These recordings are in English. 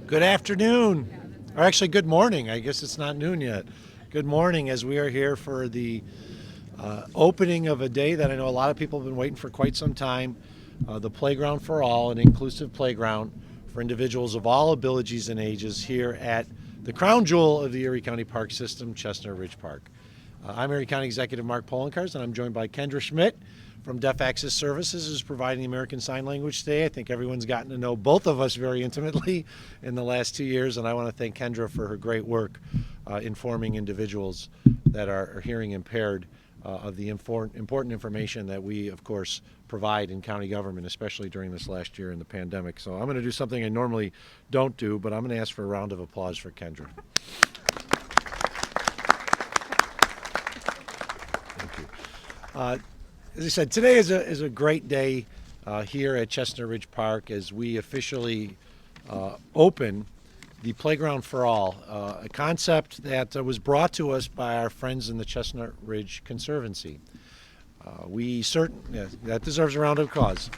Good afternoon, or actually good morning. I guess it's not noon yet. Good morning as we are here for the opening of a day that I know a lot of people have been waiting for quite some time, the Playground for All, an inclusive playground for individuals of all abilities and ages here at the crown jewel of the Erie County Park System, Chestnut Ridge Park. I'm Erie County Executive Mark Polenkars, and I'm joined by Kendra Schmidt from Deaf Access Services, who's providing the American Sign Language today. I think everyone's gotten to know both of us very intimately in the last 2 years, and I want to thank Kendra for her great work informing individuals that are hearing impaired of the important information that we, of course, provide in county government, especially during this last year in the pandemic. So I'm going to do something I normally don't do, but I'm going to ask for a round of applause for Kendra. Thank you. As I said, today is a great day here at Chestnut Ridge Park as we officially open the Playground for All, a concept that was brought to us by our friends in the Chestnut Ridge Conservancy. That deserves a round of applause.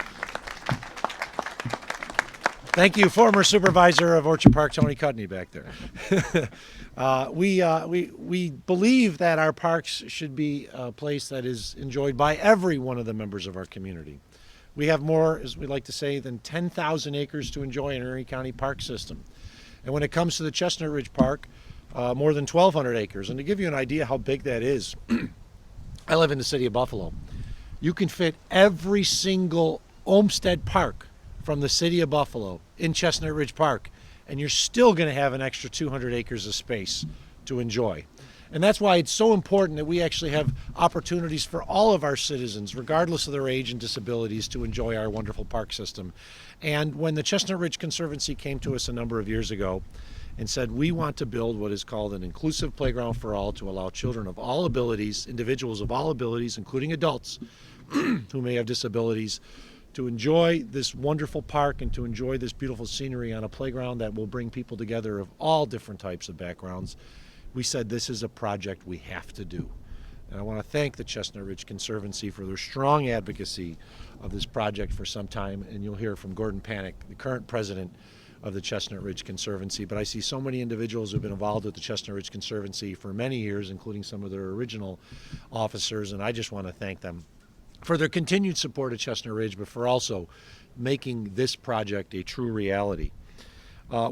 Thank you, former supervisor of Orchard Park, Tony Cudney, back there. We believe that our parks should be a place that is enjoyed by every one of the members of our community. We have more, as we like to say, than 10,000 acres to enjoy in Erie County Park System. And when it comes to the Chestnut Ridge Park, more than 1,200 acres. And to give you an idea how big that is, I live in the city of Buffalo. You can fit every single Olmsted Park from the city of Buffalo in Chestnut Ridge Park, and you're still going to have an extra 200 acres of space to enjoy. And that's why it's so important that we actually have opportunities for all of our citizens, regardless of their age and disabilities, to enjoy our wonderful park system. And when the Chestnut Ridge Conservancy came to us a number of years ago and said, we want to build what is called an inclusive playground for all to allow children of all abilities, individuals of all abilities, including adults who may have disabilities, to enjoy this wonderful park and to enjoy this beautiful scenery on a playground that will bring people together of all different types of backgrounds, we said this is a project we have to do. And I want to thank the Chestnut Ridge Conservancy for their strong advocacy of this project for some time, and you'll hear from Gordon Panic, the current president of the Chestnut Ridge Conservancy. But I see so many individuals who've been involved with the Chestnut Ridge Conservancy for many years, including some of their original officers, and I just want to thank them for their continued support of Chestnut Ridge, but for also making this project a true reality.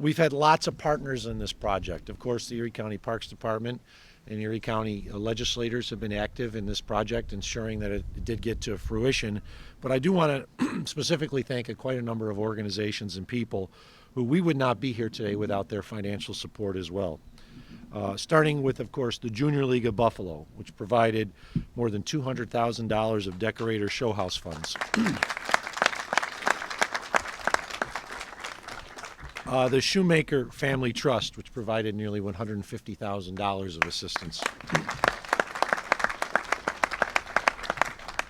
We've had lots of partners in this project. Of course, the Erie County Parks Department and Erie County legislators have been active in this project, ensuring that it did get to fruition. But I do want to specifically thank quite a number of organizations and people who we would not be here today without their financial support as well. Starting with, of course, the Junior League of Buffalo, which provided more than $200,000 of decorator show house funds. The Shoemaker Family Trust, which provided nearly $150,000 of assistance.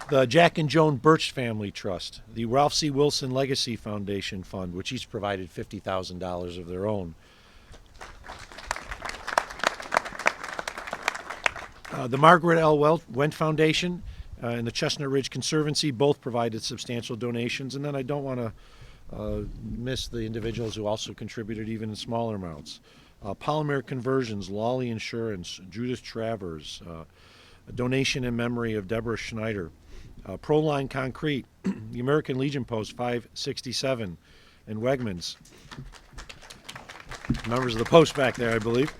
The Jack and Joan Birch Family Trust, the Ralph C. Wilson Legacy Foundation Fund, which each provided $50,000 of their own. The Margaret L. Wendt Foundation and the Chestnut Ridge Conservancy both provided substantial donations. And then I don't want to miss the individuals who also contributed even in smaller amounts. Polymer Conversions, Lawley Insurance, Judith Travers, a donation in memory of Deborah Schneider, Proline Concrete, the American Legion Post 567, and Wegmans. Members of the Post back there, I believe.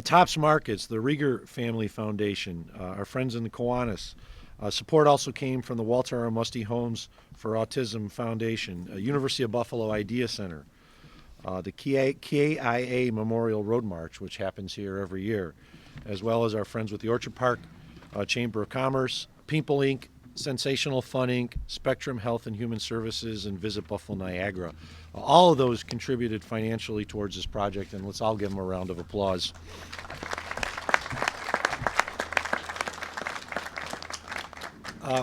Tops Markets, the Rieger Family Foundation, our friends in the Kiwanis. Support also came from the Walter R. Musty Homes for Autism Foundation, University of Buffalo Idea Center, the KIA Memorial Road March, which happens here every year, as well as our friends with the Orchard Park Chamber of Commerce, People Inc., Sensational Fun Inc., Spectrum Health and Human Services, and Visit Buffalo Niagara. All of those contributed financially towards this project, and let's all give them a round of applause.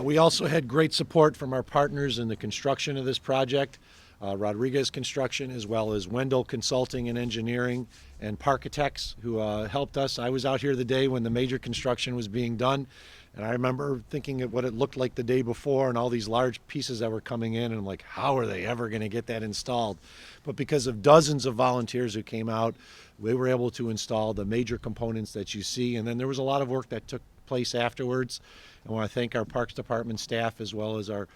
We also had great support from our partners in the construction of this project, Rodriguez Construction, as well as Wendell Consulting and Engineering, and Parkitects who helped us. I was out here the day when the major construction was being done, and I remember thinking of what it looked like the day before and all these large pieces that were coming in, and I'm like, how are they ever going to get that installed? But because of dozens of volunteers who came out, we were able to install the major components that you see, and then there was a lot of work that took place afterwards. I want to thank our Parks Department staff as well as our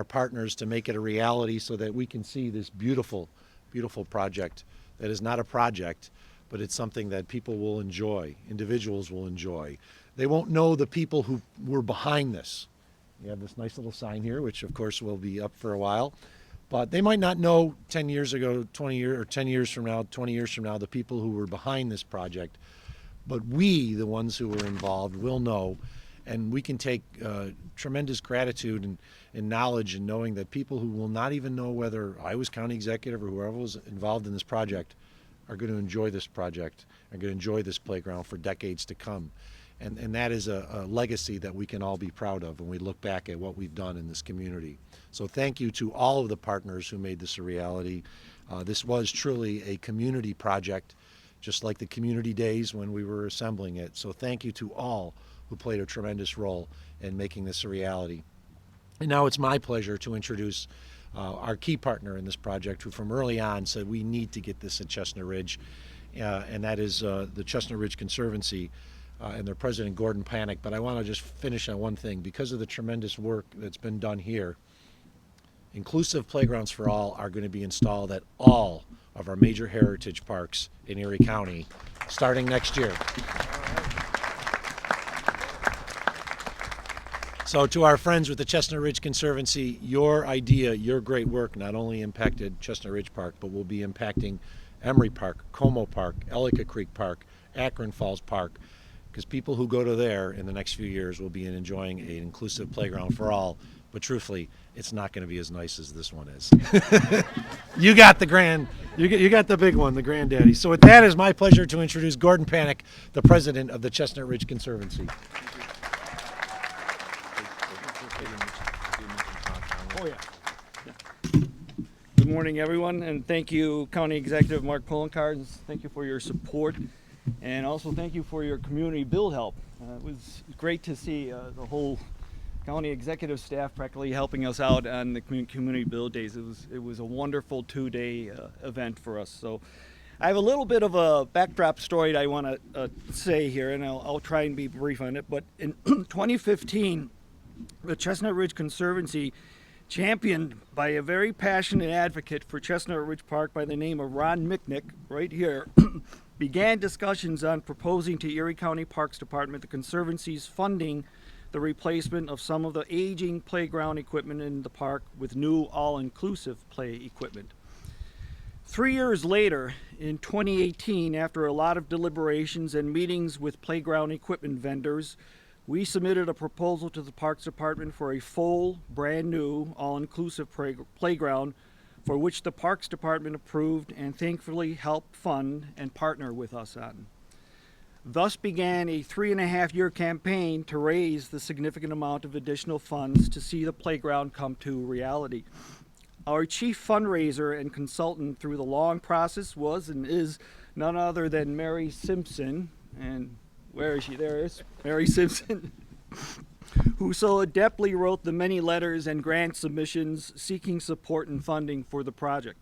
partners to make it a reality so that we can see this beautiful, beautiful project that is not a project, but it's something that people will enjoy, individuals will enjoy. They won't know the people who were behind this. You have this nice little sign here, which of course will be up for a while, but they might not know 10 years ago, 20 years, or 10 years from now, 20 years from now, the people who were behind this project. But we, the ones who were involved, will know, and we can take tremendous gratitude and knowledge in knowing that people who will not even know whether I was county executive or whoever was involved in this project are going to enjoy this project, are going to enjoy this playground for decades to come. And that is a legacy that we can all be proud of when we look back at what we've done in this community. So thank you to all of the partners who made this a reality. This was truly a community project, just like the community days when we were assembling it. So thank you to all who played a tremendous role in making this a reality. And now it's my pleasure to introduce our key partner in this project, who from early on said we need to get this in Chestnut Ridge, and that is the Chestnut Ridge Conservancy and their president, Gordon Panic. But I want to just finish on one thing. Because of the tremendous work that's been done here, inclusive playgrounds for all are going to be installed at all of our major heritage parks in Erie County starting next year. So to our friends with the Chestnut Ridge Conservancy, your idea, your great work not only impacted Chestnut Ridge Park, but will be impacting Emory Park, Como Park, Ellicott Creek Park, Akron Falls Park, because people who go to there in the next few years will be enjoying an inclusive playground for all. But truthfully, it's not going to be as nice as this one is. You got the big one, the granddaddy. So with that, it's my pleasure to introduce Gordon Panic, the president of the Chestnut Ridge Conservancy. Oh, yeah. Good morning, everyone, and thank you, County Executive Mark Poloncarz. Thank you for your support, and also thank you for your community build help. It was great to see the whole county executive staff practically helping us out on the community build days. It was a wonderful 2-day event for us. So I have a little bit of a backdrop story that I want to say here, and I'll try and be brief on it. But in 2015, the Chestnut Ridge Conservancy, championed by a very passionate advocate for Chestnut Ridge Park by the name of Ron Micknick, right here, began discussions on proposing to Erie County Parks Department the Conservancy's funding the replacement of some of the aging playground equipment in the park with new all-inclusive play equipment. 3 years later, in 2018, after a lot of deliberations and meetings with playground equipment vendors, we submitted a proposal to the Parks Department for a full, brand new, all-inclusive playground, for which the Parks Department approved and thankfully helped fund and partner with us on. Thus began a 3.5-year campaign to raise the significant amount of additional funds to see the playground come to reality. Our chief fundraiser and consultant through the long process was and is none other than Mary Simpson, and where is she? There is Mary Simpson, who so adeptly wrote the many letters and grant submissions seeking support and funding for the project.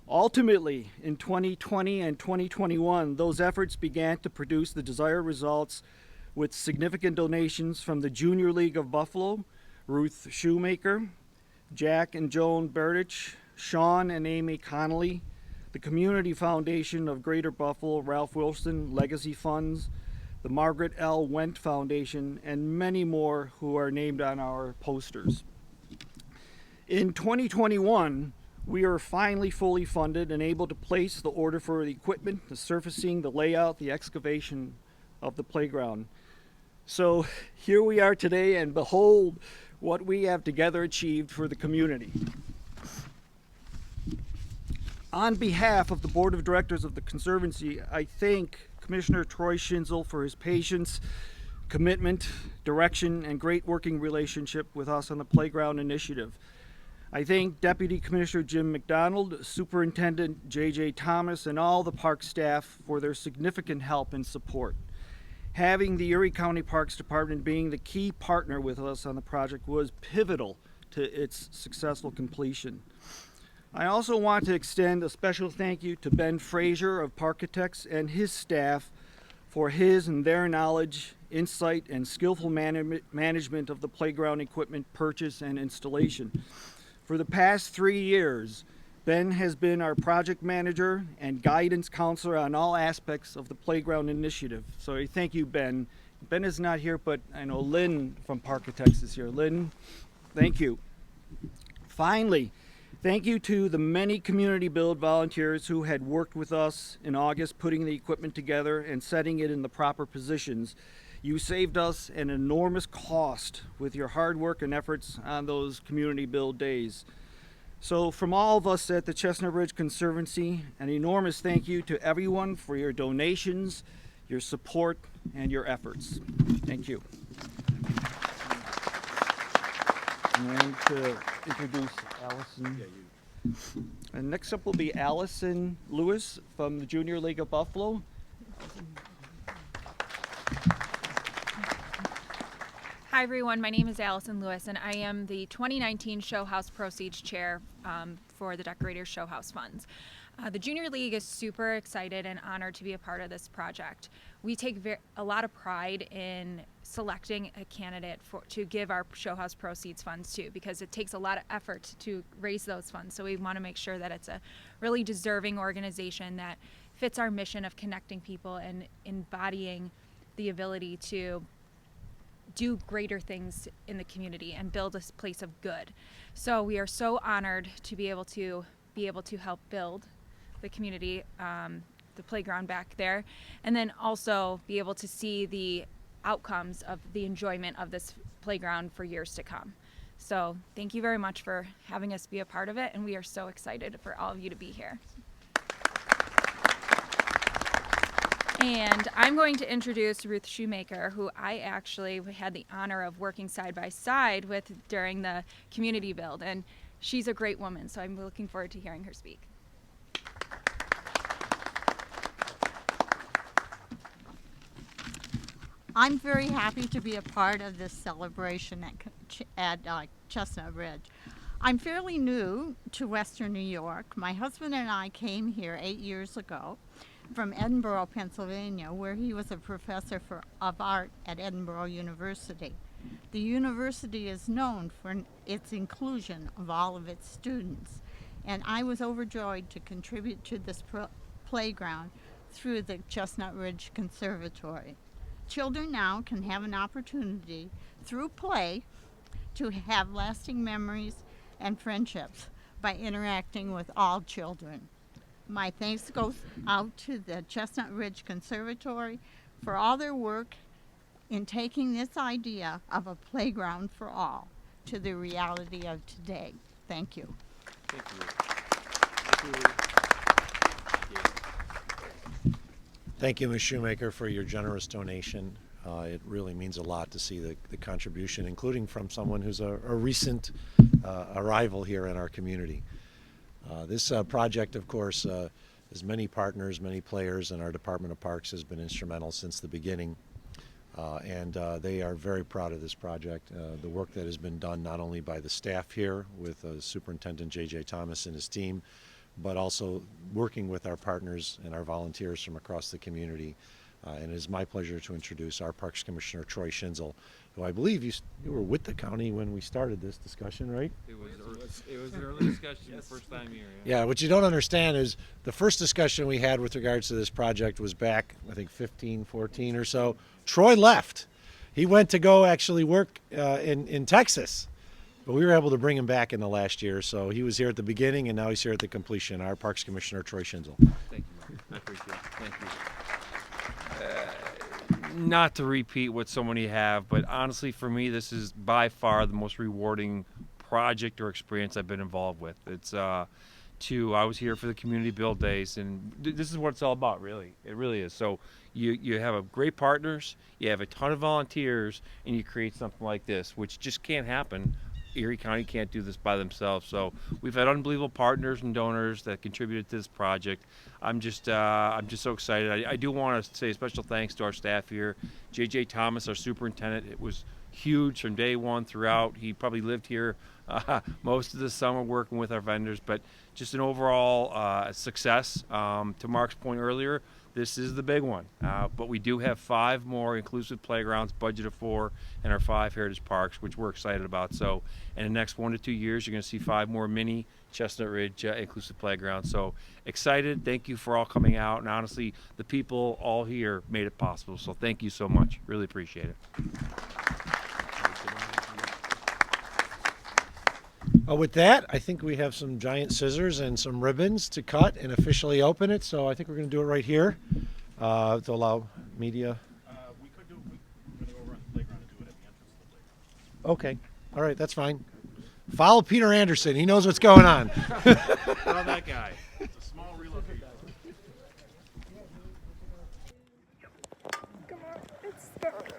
Ultimately, in 2020 and 2021, those efforts began to produce the desired results with significant donations from the Junior League of Buffalo, Ruth Shoemaker, Jack and Joan Berdich, Sean and Amy Connolly, the Community Foundation of Greater Buffalo, Ralph Wilson Legacy Funds, the Margaret L. Wendt Foundation, and many more who are named on our posters. In 2021, we are finally fully funded and able to place the order for the equipment, the surfacing, the layout, the excavation of the playground. So here we are today, and behold what we have together achieved for the community. On behalf of the Board of Directors of the Conservancy, I thank Commissioner Troy Schinsel for his patience, commitment, direction, and great working relationship with us on the Playground Initiative. I thank Deputy Commissioner Jim McDonald, Superintendent J.J. Thomas, and all the park staff for their significant help and support. Having the Erie County Parks Department being the key partner with us on the project was pivotal to its successful completion. I also want to extend a special thank you to Ben Frazier of Parkitects and his staff for his and their knowledge, insight, and skillful management of the playground equipment purchase and installation. For the past 3 years, Ben has been our project manager and guidance counselor on all aspects of the playground initiative. So thank you, Ben. Ben is not here, but I know Lynn from Parkitects is here. Lynn, thank you. Finally, thank you to the many community build volunteers who had worked with us in August putting the equipment together and setting it in the proper positions. You saved us an enormous cost with your hard work and efforts on those community build days. So from all of us at the Chestnut Ridge Conservancy, an enormous thank you to everyone for your donations, your support, and your efforts. Thank you. And to introduce Allison. And next up will be Allison Lewis from the Junior League of Buffalo. Hi everyone, my name is Allison Lewis and I am the 2019 Show House Proceeds Chair for the Decorators Show House Funds. The Junior League is super excited and honored to be a part of this project. We take a lot of pride in selecting a candidate to give our Show House Proceeds funds to, because it takes a lot of effort to raise those funds. So we want to make sure that it's a really deserving organization that fits our mission of connecting people and embodying the ability to do greater things in the community and build a place of good. So we are so honored to be able to help build the community, the playground back there, and then also be able to see the outcomes of the enjoyment of this playground for years to come. So thank you very much for having us be a part of it, and we are so excited for all of you to be here. And I'm going to introduce Ruth Shoemaker, who I actually had the honor of working side by side with during the community build. And she's a great woman, so I'm looking forward to hearing her speak. I'm very happy to be a part of this celebration at Chestnut Ridge. I'm fairly new to Western New York. My husband and I came here 8 years ago from Edinburgh, Pennsylvania, where he was a professor of art at Edinburgh University. The university is known for its inclusion of all of its students, and I was overjoyed to contribute to this playground through the Chestnut Ridge Conservatory. Children now can have an opportunity through play to have lasting memories and friendships by interacting with all children. My thanks goes out to the Chestnut Ridge Conservatory for all their work in taking this idea of a playground for all to the reality of today. Thank you. Thank you. Thank you. Thank you, Ms. Shoemaker, for your generous donation. It really means a lot to see the contribution, including from someone who's a recent arrival here in our community. This project, of course, has many partners, many players, and our Department of Parks has been instrumental since the beginning. And they are very proud of this project. The work that has been done not only by the staff here with Superintendent J.J. Thomas and his team, but also working with our partners and our volunteers from across the community. And it is my pleasure to introduce our Parks Commissioner, Troy Schinsel, who I believe you were with the county when we started this discussion, right? It was an early discussion the first time here. Yeah, what you don't understand is the first discussion we had with regards to this project was back, I think, 15, 14 or so. Troy left. He went to go actually work in Texas. But we were able to bring him back in the last year, so he was here at the beginning, and now he's here at the completion. Our Parks Commissioner, Troy Schinsel. Thank you, Mark. I appreciate it. Thank you. Not to repeat what so many have, but honestly, for me, this is by far the most rewarding project or experience I've been involved with. It's I was here for the community build days, and this is what it's all about, really. It really is. So you have a great partners, you have a ton of volunteers, and you create something like this, which just can't happen Erie County can't do this by themselves. So we've had unbelievable partners and donors that contributed to this project. I'm just so excited. I do want to say a special thanks to our staff here. J.J. Thomas, our superintendent, it was huge from day one throughout. He probably lived here most of the summer working with our vendors, but just an overall success. To Mark's point earlier, this is the big one, but we do have 5 more inclusive playgrounds budgeted for in our 5 heritage parks, which we're excited about. So in the next 1 to 2 years, you're going to see 5 more mini Chestnut Ridge inclusive playgrounds. So excited. Thank you for all coming out, and honestly, the people all here made it possible. So thank you so much. Really appreciate it. With that, I think we have some giant scissors and some ribbons to cut and officially open it. So I think we're going to do it right here to allow media. We could do. We're going to go around the playground and do it at the entrance of the playground. Okay. All right. That's fine. Follow Peter Anderson. He knows what's going on. Follow that guy. It's a small relocation. Come on, it's stuck.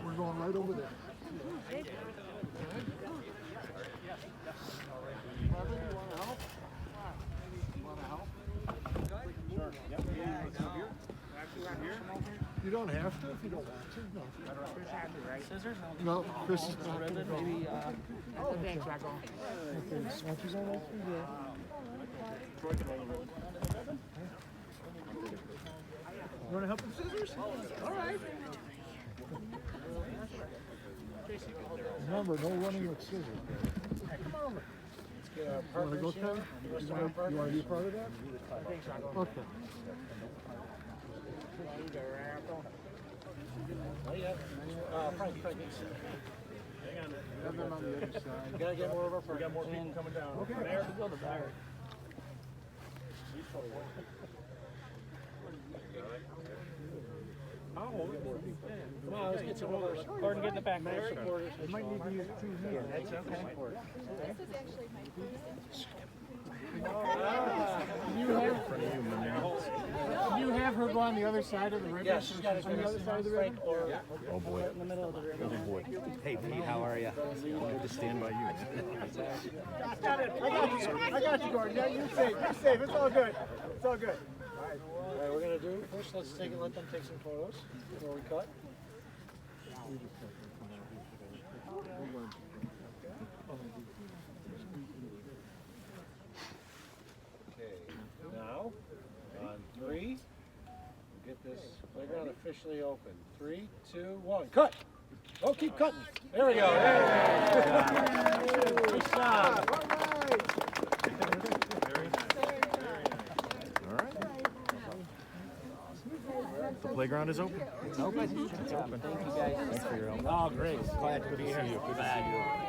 We're going right over there. You don't have to if you don't want to. No. Scissors? No, Chris is not going to go. Maybe, oh, thanks, Rocco. Okay, swatches all right through there. You want to help with scissors? All right. Remember, no running with scissors. Come on. You want to go, Ken? You want to be a part of that? Okay. Frank, hang on. Have them on the other side. You gotta get more of our friends. We got more people coming down. Okay. There. Go to there. I'll hold it. Come on, let's get some more supporters. Gordon, get in the back there. I might need to use 2 hands. That's okay. Can you have her go on the other side of the river? Yeah, she's got to on the other side of the river. Oh boy. In the middle of the river. Oh boy. Hey Pete, how are you? Good to stand by you. I got you, Gordon. Yeah, you're safe. You're safe. It's all good. It's all good. All right, we're gonna do first. Let's let them take some photos before we cut. Okay. Now, on 3, we'll get this playground officially open. 3, 2, 1, cut. Oh, keep cutting. There we go. Good job. All right. The playground is open. It's open. It's open. Thank you guys. Thanks for your help. Oh, great. Glad to be here. Good to see you.